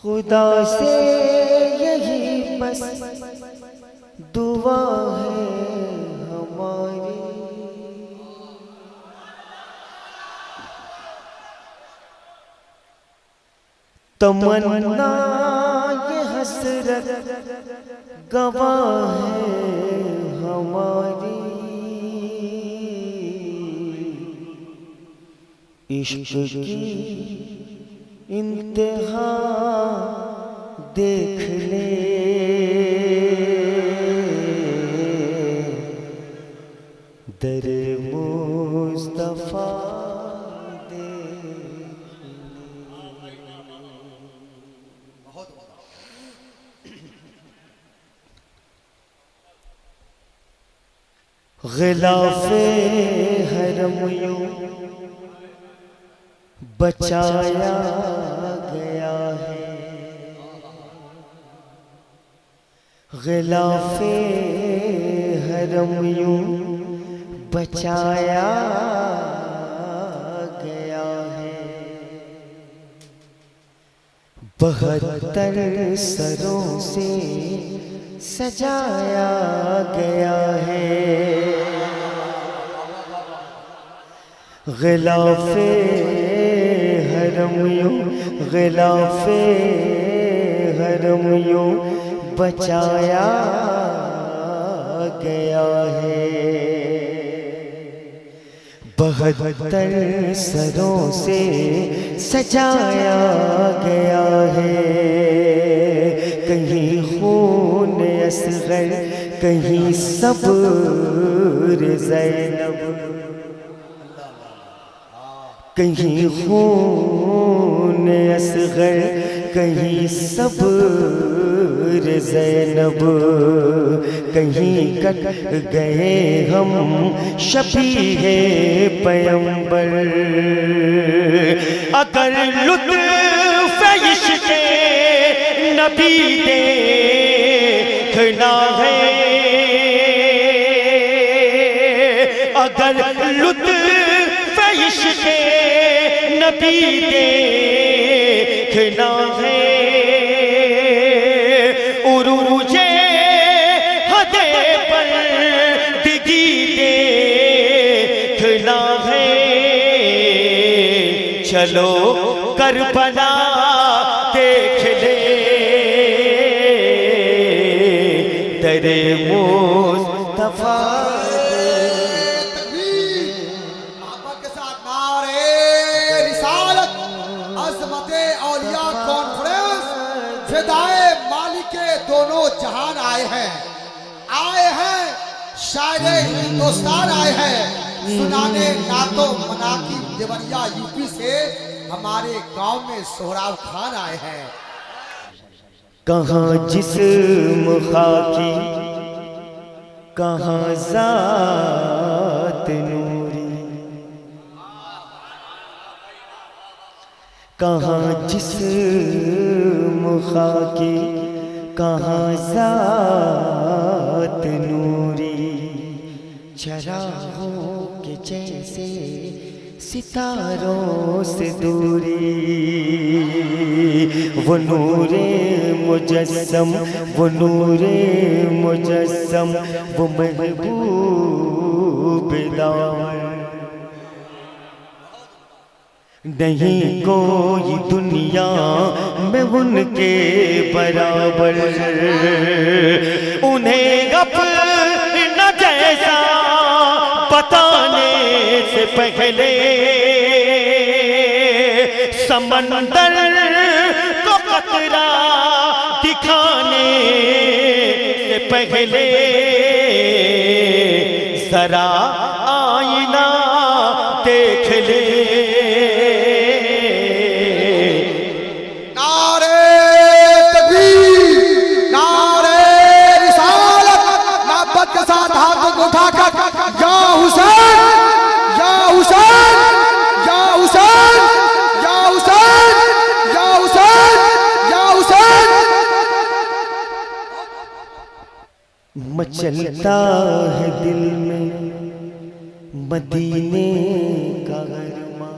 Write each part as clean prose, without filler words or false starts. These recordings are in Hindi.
खुदा से यही बस दुआ है हमारी। तमन्ना ये हसरत गवाह है हमारी। इश्क की इंतहा देख ले, दरे मुस्तफा ग़िलाफ़े हरम यूं बचाया गया है। ग़िलाफ़े हरम यूं बचाया गया है। 72 सरों से सजाया गया है। ग़िलाफ़े हरम यूं, ग़िलाफ़े हरम यूं बचाया गया है। 72 सरों से सजाया गया है। कहीं खून असग़र, कहीं सब्र ज़ैनब, कहीं खून असग़र, कहीं सब्र ज़ैनब, कहीं कट गए हम शबीहे पैगंबर। अगर लुत्फ़ इश्क़े नबी देखना है, अगर लुत्फ़ इश्क़े नबी देखना है, उरूजे हदे पर दिगी देखना है। चलो करबला देख ले, दरे मुस्तफा दोनों जहान आए हैं शायरे हिंदुस्तान आए हैं सुनाने नातो मनाकी देवरिया यूपी से हमारे गांव में सोहराब खान आए हैं। कहाँ जिस्म खाकी, कहाँ ज़ात नूरी, कहाँ जिस्म खाकी, कहाँ ज़ात नूरी। चरागों के जैसे सितारों से दूरी, वो नूरे मुजस्सम, वो नूरे मुजस्सम, वो महबूब दामन। नहीं कोई दुनिया में उनके बराबर, उन्हें अपना जैसा बताने से पहले समंदर को कतरा दिखाने से पहले जरा आईना देख ले। उठाकर या हुसैन, या हुसैन, या हुसैन, या हुसैन, या हुसैन, या हुसैन। मचलता है दिल में मदीने का गरमा,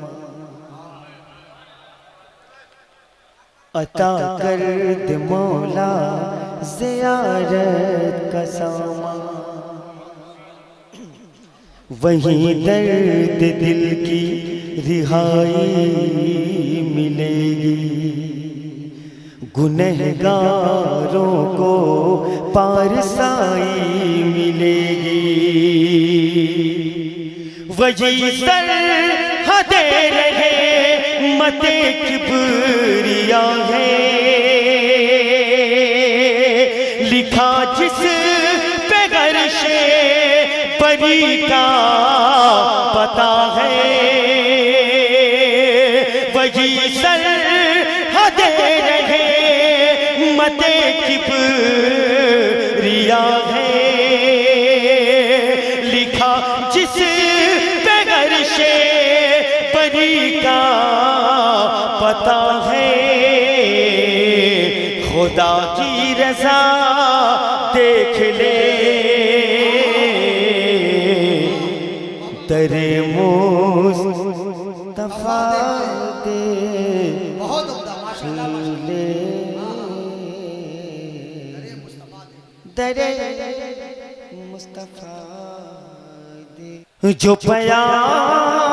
अता कर दे मौला ज़ियारत का सामा, वहीं दर्द दिल की रिहाई मिलेगी, गुनहगारों को पारसाई मिलेगी। वही सरहदे रहे मते किबरिया है, लिखा जिस पे गर्शे परी का पता है, वही सरहदे रहे मते किबरिया है, लिखा जिस पे गर्शे परी का पता है। खुदा की रज़ा देख ले तेरे मुस्तफा दे, बहुत उम्दा माशाअल्लाह तेरे मुस्तफा दे, जो पयाम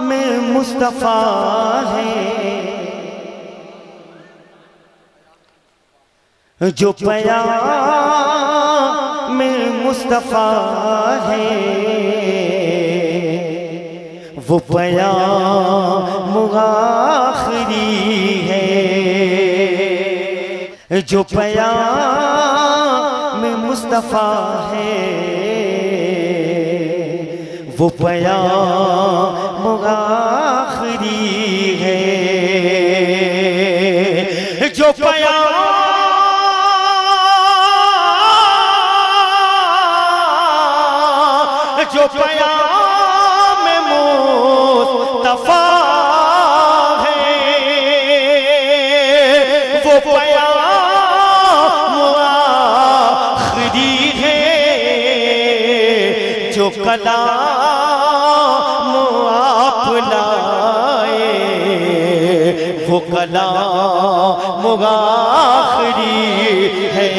में मुस्तफा है, जो पयाम में मुस्तफा है, वो पयाम आखिरी है, जो पयाम में मुस्तफा है, वो पयाम आखिरी है, जो पयाम जो पयाम मुस्तफा है, वो पयाम आखिरी है, जो कलाम आप लाए, वो कलाम आखिरी है,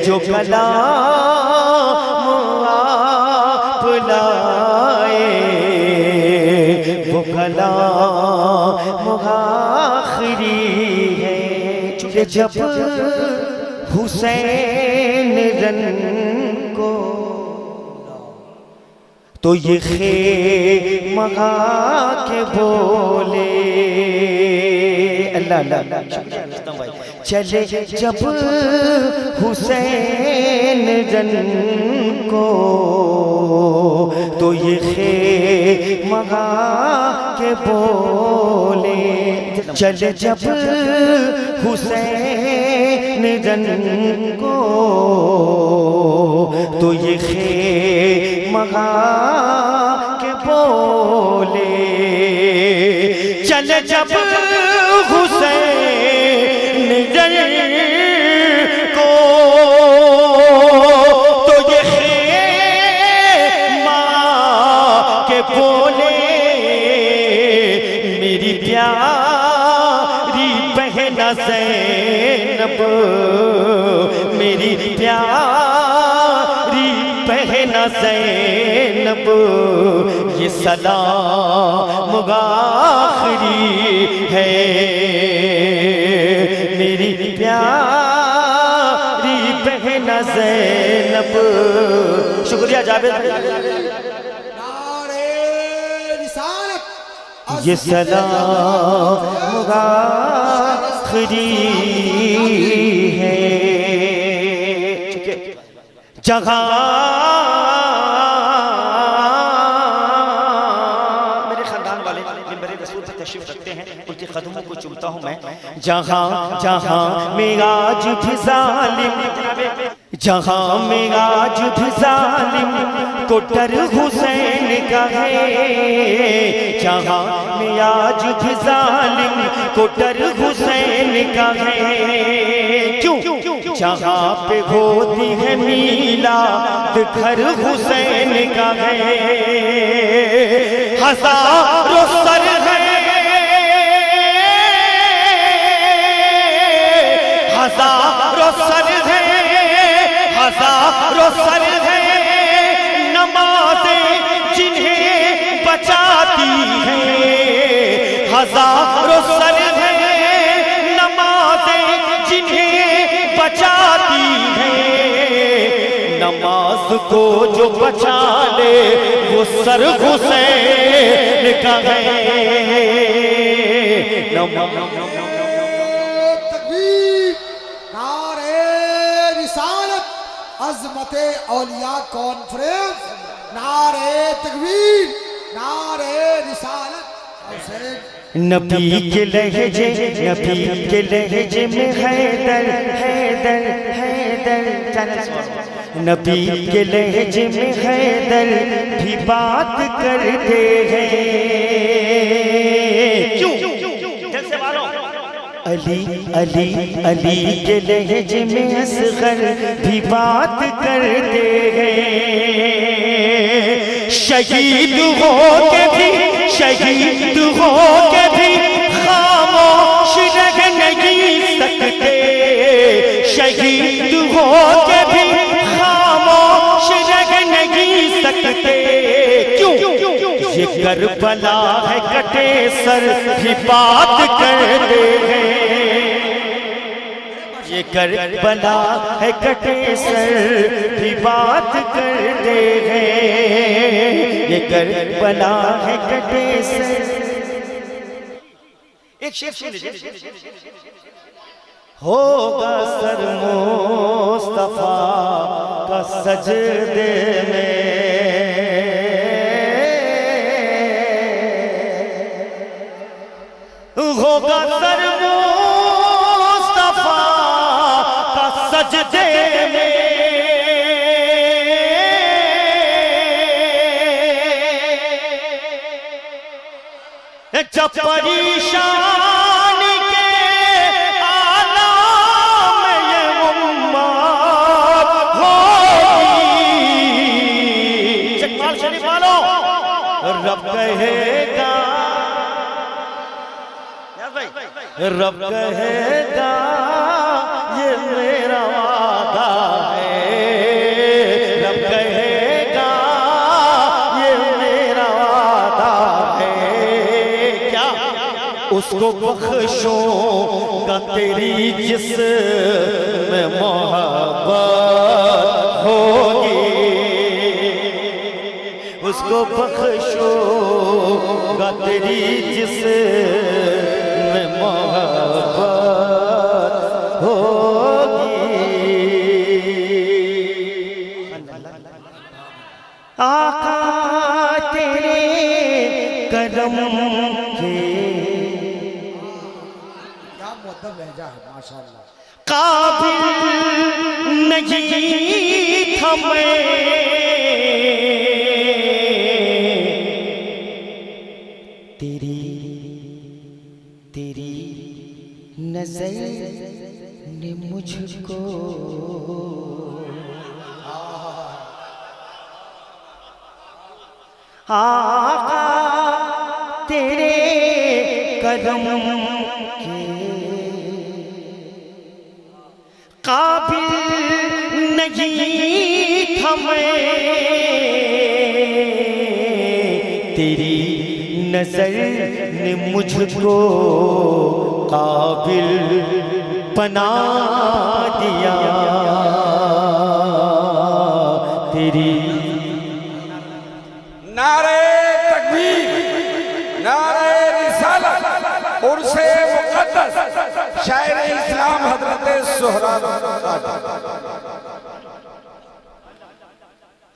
जो कलाम आप लाए, वो कलाम आखिरी है। जब हुसैन रन को तो ये खेमगा के बोले, अल्लाह अल्लाह चले जब हुसैन रन को तो ये खेमगा के बोले, चले जब हुसैन रन को तो ये खेमगा के बोले, चले जब हुसैन रन को तो ये खेमा के बोले, मेरी प्यारी बहना ज़ैनब, मेरी प्यारी बहना ज़ैनब, ये सलाम आखिरी है, मेरी प्यारी बहना ज़ैनब। शुक्रिया जावेद। ये सलाम आखिरी है, जहाँ मेरे खानदान वाले मिंबर रसूल पर तशरीफ रखते हैं, उनके कदमों को चूमता हूँ मैं। जहाँ जहाँ में आज भी जालिम, जहाँ में आज भी जालिम को डर हुसैन का है, जहाँ में आज भी जालिम को डर हुसैन का है, क्यों जहाँ पे होती है मीलाद घर हुसैन का है, हजारों सर है हजारों सर है, हजारों सर है नमाज़ें जिन्हें बचाती है, हजारों सर है नमाज़ें जिन्हें बचाती है। नमाज को जो बचा ले वो सर हुसैन का है। तकबीर, नारे रिसालत, अज़मते औलिया कॉन्फ्रेंस, नारे तकबीर, नारे रिसालत। नबी के लहजे, नबी के लहजे में हैदर हैदर हैदर, नबी के लहजे में हैदर भी बात करते हैं। क्यों? जैसे वालों अली अली अली के लहजे में असगर भी बात करते हैं। शहीद हो के भी, शहीद हो के भी खामोश रह नहीं सकते, शहीद हो के भी खामोश रह नहीं सकते। क्यों? ये करबला है कटे सर भी बात करते हैं, ये करबला है कटे सर भी बात करते हैं, ये करबला है कटे सर। एक शेर सुन लीजिए। होगा सर मुस्तफा का सजदे में, होगा सर मुस्तफा का सजदे में, जब परेशान के आलम में ये उम्मत होगी, चकमाल शरीफ वालों रब कहेगा, रब कहेगा ये मेरा वादा है, रब कहेगा ये मेरा वादा है। क्या? उसको बख्शूंगा तेरी जिसमें मोहब्बत होगी, उसको बख्शूंगा तेरी जिसमें मोहब्बत होगी। आका तेरे करम के क्या मुअद्दब लहजा है माशाअल्लाह। काबिल नहीं था मैं तेरी तेरी नजर ने मुझको आका तेरे करम के काबिल नहीं था मैं तेरी नजर ने मुझको काबिल बना दिया तेरी। नारे तकबीर, नारे रिसालत, उर्से मुक़द्दस, शायर इस्लाम हज़रत सोहराब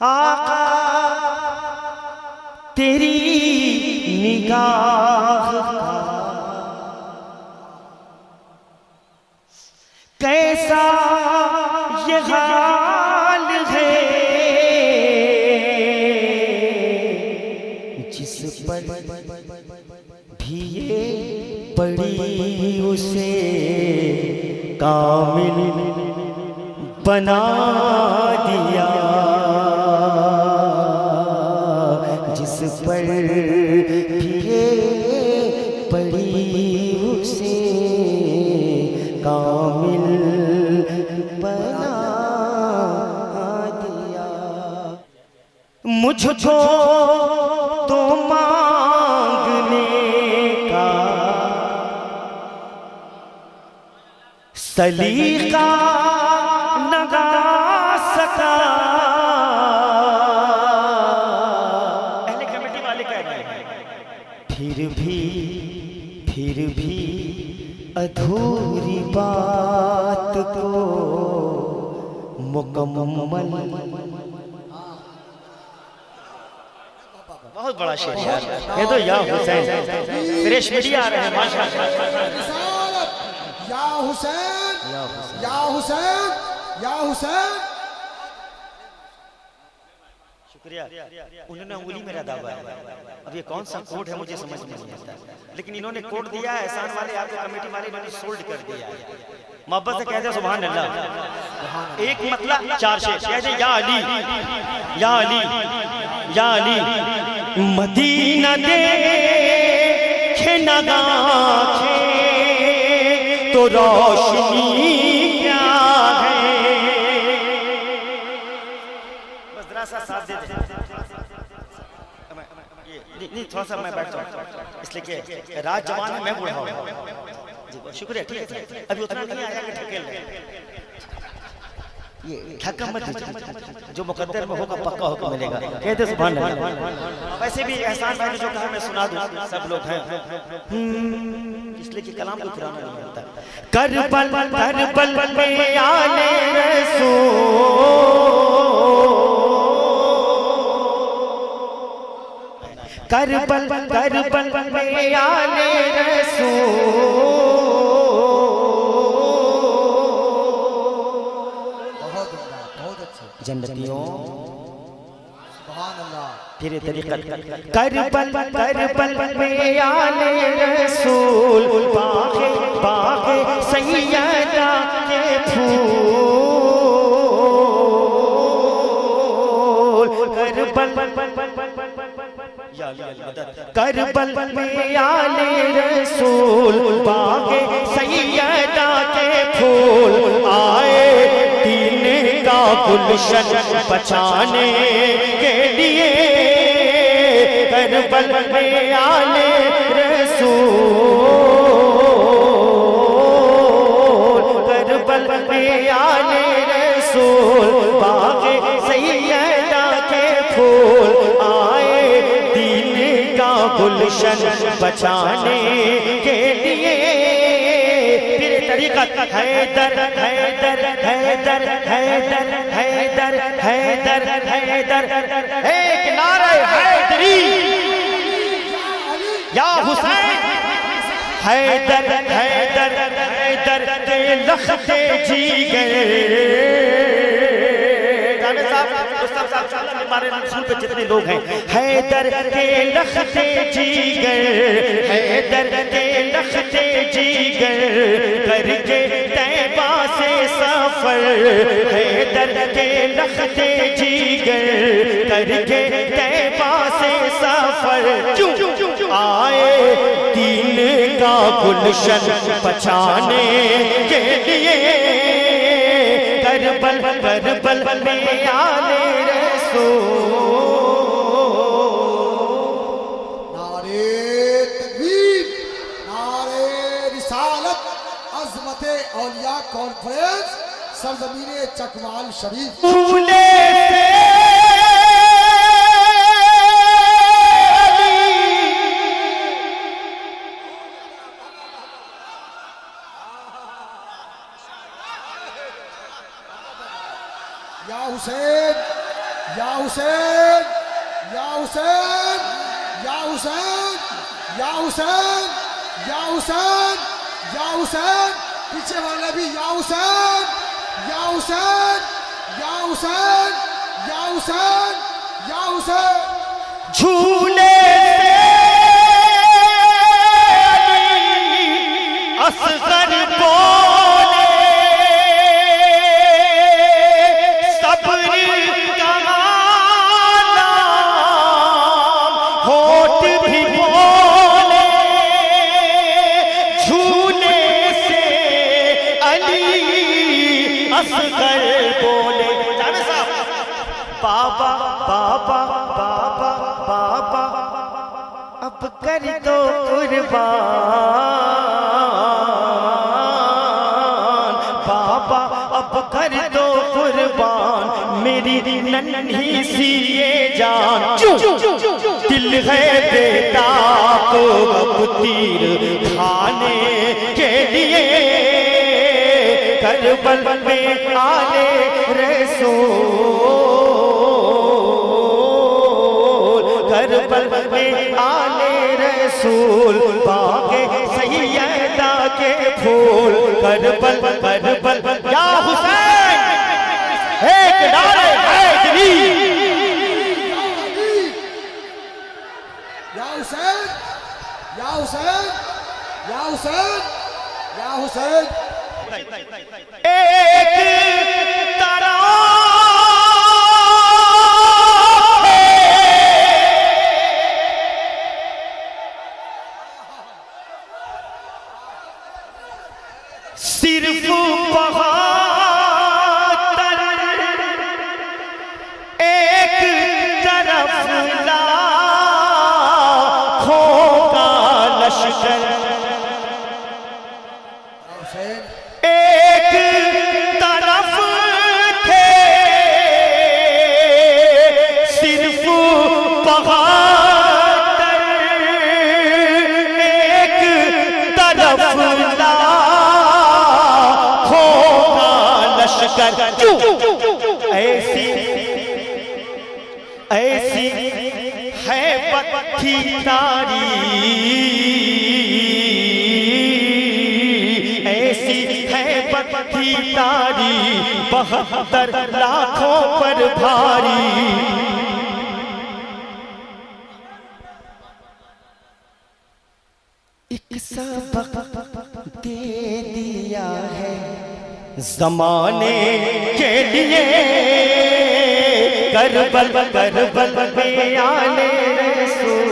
आका तेरी निगाह कैसा ये हाल है जिस पर भी ये पड़ी उसे कामिल बना दिया, जिस पर भी ये पड़ी उसे कामिल मुझको तो मांगने का सलीका लगा सका। अहले कमेटी वाले कह रहे हैं फिर भी अधूरी बात को मुकम्मल। बहुत बड़ा शेर यार, कह दो या हुसैन। फ्रेश मीडिया आ रहे हैं माशाअल्लाह। या हुसैन या हुसैन या हुसैन। शुक्रिया। उन्होंने उंगली मेरा दावा है। अब ये कौन सा कोड है मुझे समझ में नहीं आता, लेकिन इन्होंने कोड दिया है। एहसान वाले आपके कमेटी वाले इन्होंने सोल्ड कर दिया है। मोहब्बत से कहते हैं सुभान अल्लाह। एक मतलब 4 शेर कहते या अली या अली या अली। मदीना देखे नगाखे तो रोशनी क्या है। बस जरा सा साथ दे दे। नहीं थोड़ा सा मैं बैठ जाऊँ इसलिए कि रात जवान है, मैं बूढ़ा हूँ। शुक्रिया, ठीक है। अभी उतना नहीं आया कि ठकेल ये ठक्का मत दीजिए, जो मुकद्दर में होगा पक्का होकर मिलेगा। कहते सुभान अल्लाह। वैसे भी एहसान भाई ने जो कहा मैं सुना दूं, सब लोग हैं इसलिए कि कलाम को किराना नहीं होता। करबल में आले रसूल, करबल में आले रसूल। जन्नतियों तेरे तरीक़त करबल में आले रसूल। बाग़े सैयदा के फूल। करबल में आले रसूल, बाग़े सैयदा के फूल। आए दीन का गुलशन बचाने के लिए। करबल में आले रसूल, करबल में आले रसूल। बाग़े सैयदा के फूल। आए दीन का गुलशन बचाने के लिए। तेरे तरीक़त हैदर हैदर हैदर हैदर हैदर हैदर हैदर। एक नारे हैदरी या हुसैन। हैदर हैदर हैदर के लखते जी गए। हमारे रसूल पे जितने लोग हैं, हैदर के लखते जीगर, हैदर के लखते जीगर। करके तैबा से सफर, हैदर के लखते जीगर। करके तैबा से सफर। आए दीन का गुलशन बचाने के लिए। करबल में आले रसूल। नारे तकबीर, नारे रिसालत, अज़मते औलिया कॉन्फ्रेंस, सरजमीने चकवाल शरीफ। फूले या हुसैन या हुसैन या हुसैन या हुसैन या हुसैन या हुसैन या हुसैन। पीछे वाले भी या हुसैन या हुसैन या हुसैन या हुसैन या हुसैन। झूले असगर बोले असगर बोले। बाबा बाबा बाबा अब कर दो कुर्बान बाबा, अब कर दो कुर्बान मेरी नन्ही सी ये जान। दिल है बेताब अब तीर खाने के लिए, करबल में आले रसूल, करबल में आले रसूल, बागे सैयदा के फूल, करबल करबल या हुसैन एक नारे हैदरी। या हुसैन, या हुसैन, या हुसैन, या हुसैन। एक तारा सिर्फ बहादुर, एक तरफ लाखों का लश्कर, एक तरफ थे सिर्फ बहादुर, एक तरफ लाखों का लश्कर। ऐसी ऐसी है बत्ती तारी, ऐसी है बत्ती तारी 72 लाखों पर भारी। एक सबक दे दिया है ज़माने के लिए, करबल करबल में आले रसूल,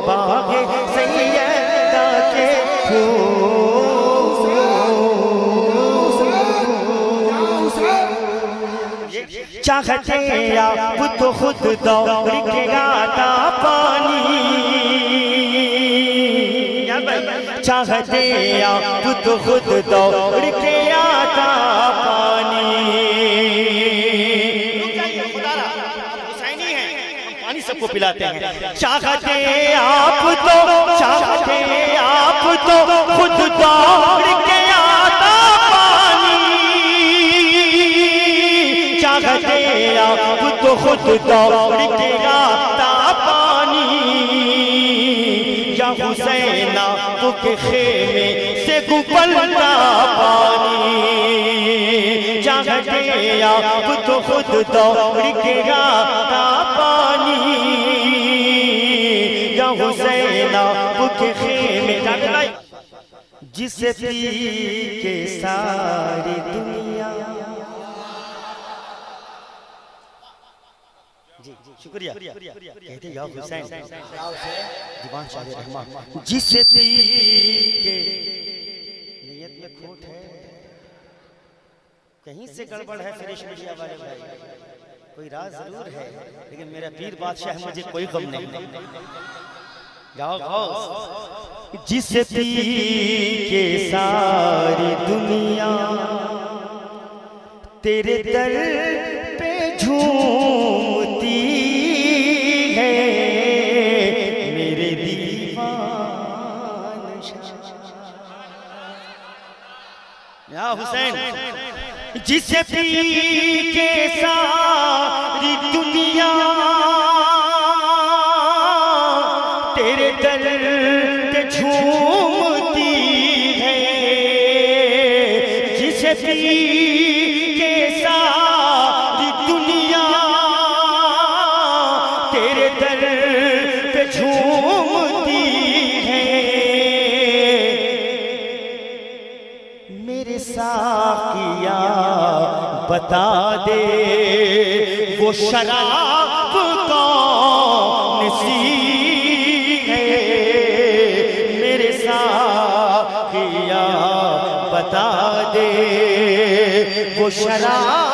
बागे सैयदा के फूल। चाहते आप तो खुद दौड़ के आता पानी, चाहते आप तो खुद दौड़ के आता पानी। हुसैनी है, हम पानी सबको पिलाते हैं। चाहते आप तो खुद दौड़ के आता पानी, चाहते आप तो खुद दौड़ के आता पानी। या हुसैन आपके खेमे से गुबलता पानी, चाहते आप तो खुद दौड़ के आता पानी। या हुसैन आपके खेमे जिसे पी के सारी दुनिया। जी शुक्रिया। कहते या हुसैन दीवान शाह रहमान, जिसे पी के नियत में खोट है, कहीं से गड़बड़ है फिर मीडिया वाले भाई, कोई राज जरूर है, लेकिन मेरा पीर बादशाह मुझे कोई गम नहीं। गाओ गाओ। जिसे पी के सारी दुनिया तेरे दर पे झूमती है, मेरे दीवान या हुसैन। जिसे पी के सारी दुनिया तेरे दर पे झूमती है, जिसे पी के सारी दुनिया तेरे दर पे झूमती है, मेरे साकिया बता दे वो शराब कौन सी है, मेरे साकिया बता दे वो शराब